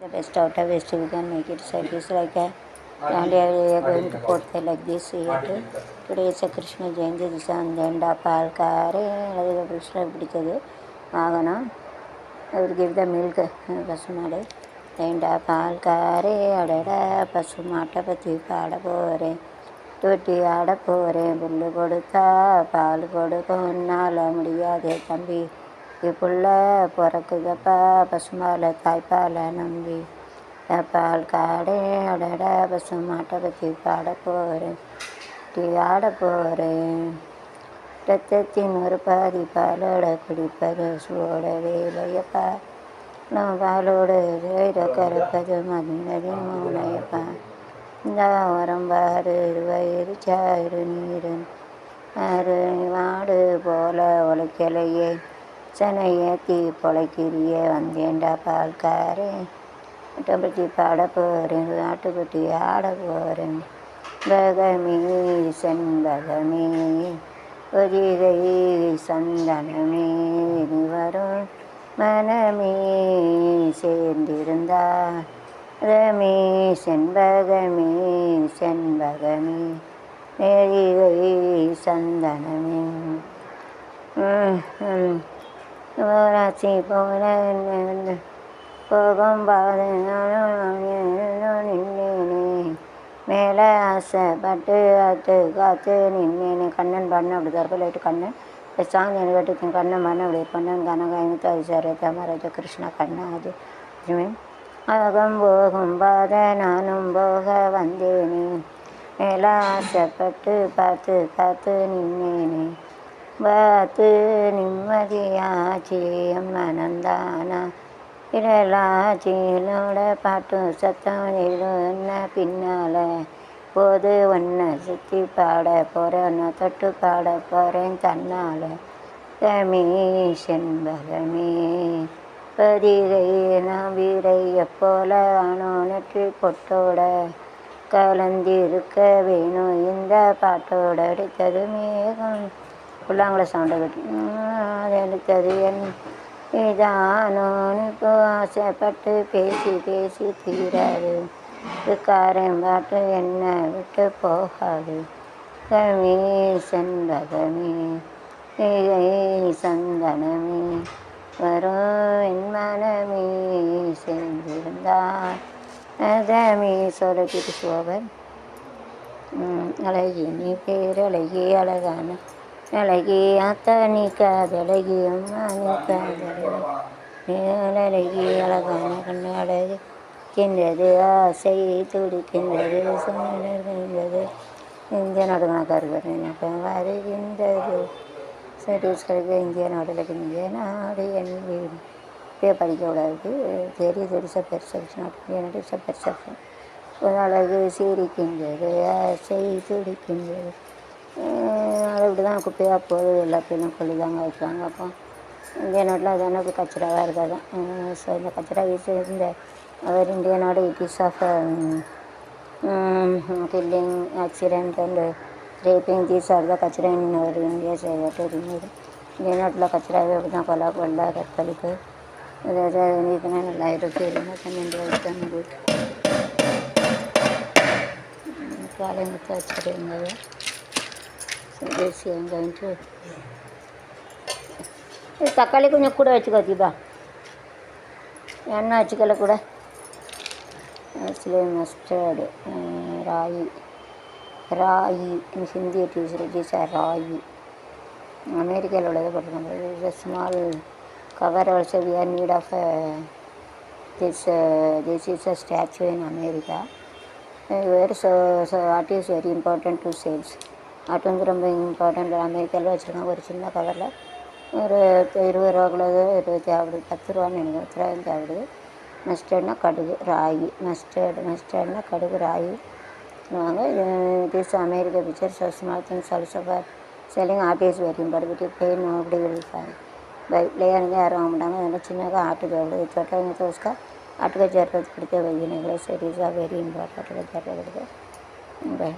The best out of waste we can make it service like a and we are going to put the like this here. Today is a Krishna Jayanti. This and then da palkare alladhu Krishna பிடிச்சது வாகனம். I will give the milk பசுமாடு ஏண்டா பால் காரே அடடா பசு மாட்டை பற்றி பாட போகிறேன் தொட்டி ஆட போகிறேன் புல்லு கொடுத்தா பால் கொடுக்க உன்னால் முடியாதே தம்பி புள்ள பிறக்குதப்பா பசுமால தாய்ப்பாலை நம்பி பால் காடே அடடா பசு மாட்டை பற்றி பாட போகிறேன் தொட்டி ஆட போகிறேன் ரத்தத்தின் ஒரு பாதி பாலோட குடிப்பது சூட வேலையப்பா நம்ம பாலோடு கறப்பது மதினதின் மூளையப்பா இந்த உரம்பாரு வயிறு சாறு நீரு ஆறு மாடு போல உழைக்கலையே சனையேத்தி பொழைக்கிறியே வந்தேன்டா பால்காரே பற்றி பாட போகிறேன் நாட்டுக்குட்டி ஆட போகிறேன் பகமே செண்பகமே ஒதிகை சந்தனமே நீ வரும் மனமே சேர்ந்திருந்தா ரமே செண்பகமே செண்பகமே ஒதிகை சந்தனமே ராசி போன போகும் பாது நின்னேனே மேலே ஆசைப்பட்டு காத்து நின்னேனே கண்ணன் பண்ண அப்படி தரப்பில்லைட்டு கண்ணன் இந்த சாங் எனக்கு கேட்டு கண்ணன் பண்ண அப்படி பண்ணன் கனகாயத்து அது சரத மரத கிருஷ்ணா கண்ணா அது அகம் போகும் பாத நானும் போக வந்தேனே மேலே ஆசைப்பட்டு பார்த்து நின்னேனே பார்த்து நிம்மதியாச்சு மனந்தானா இடலாச்சியிலோட பாட்டு சத்தம் என்ன பின்னால் போது ஒன்றை சுற்றி பாட போகிறேன் ஒன்றை தொட்டு பாட போகிறேன் தன்னால் கமீ செண்பகமே பதிகை நான் வீரைய போல ஆனோ நெற்றி பொட்டோட கலந்திருக்க வேணும் இந்த பாட்டோட அடித்தது மேகம் புல்லாங்குழ சவுண்டை கட்டி அது அடித்தது என் இதானோனுக்கு ஆசைப்பட்டு பேசி தீராது காரன் பாட்டு என்ன விட்டு போகாது கமீ செண்பகமே சந்தனமே வரும் என் மனமே சேர்ந்திருந்தார் அதமே சொல்லிட்டு சோபன் அழகி நீ பேர் அழகி அழகான அழகி ஆத்தா நீ காதழகி அம்மா நீ காதழகி அழகான கண்ணு அழகு கின்றது ஆசை துடிக்கின்றது சொன்னது இந்திய நாடு கணக்காக வருகின்றது சட்டீஸ்கருக்கு இந்திய நாட்டில் இந்திய நாடு என் வீடு இப்பயே படிக்கக்கூடாது தெரியுது பெர்செப்ஷன் நாட் இந்திய நாடு பெர்செப்ஷன் ஒரு அழகு சிரிக்கின்றது ஆசை துடிக்கின்றது அது இப்படி தான் குப்பையாக போகுது எல்லாத்தையும் கொள்ளி தாங்க வைக்கிறாங்க அப்போ இந்திய நாட்டில் அதான இப்போ கச்சராவாக இருக்காது ஸோ இந்த கச்சரா வீசு இந்த அவர் இந்திய நாடு it is of killing accident and raping these are the kachra in our India செய்யட்டு இருந்தது இந்திய நாட்டில் கச்சராவே அப்படி தான் கொல்ல கற்பழிப்பு அதாவது நீக்கினா நல்லா இருக்குது இருந்தால் காலை முத்து வச்சுட்டு இருந்தது வெங்காயம்ட்டு தக்காளி கொஞ்சம் கூட வச்சுக்கோ தீபா எண்ணெய் வச்சுக்கல கூட மஸ்டர்டு ராகி ஹிந்தி டீச்சர் ராகி அமெரிக்காவில் உள்ளதை போட்டிருக்காங்க small cover also we are need of this is a statue in America what is very important to sales அது வந்து ரொம்ப இம்பார்ட்டண்ட் அமெரிக்காவில் வச்சுருக்காங்க ஒரு சின்ன கவரில் ஒரு 20 ரூபாக்குள்ளது 20 ஆகுது 10 ரூபான்னு நினைக்கிறேன் 10 ரூபாய்க்கு ஆகுது மஸ்டர்ட்னா கடுகு ராகி மஸ்டர்ட்னா கடுகு ராகி வாங்க this America pictures small things also for selling art is very important pain அப்படி ஃபைன் பைக்லேயே யாரும் வாங்க மாட்டாங்க அதனால் சின்னதாக ஆட்டுக்கு எவ்வளோ छोटा तो उसका आटे का जरूरत पड़ती है वही नहीं सर इज़ वेरी इम्पोर्टेंट आटे का जरूरत पड़ता है।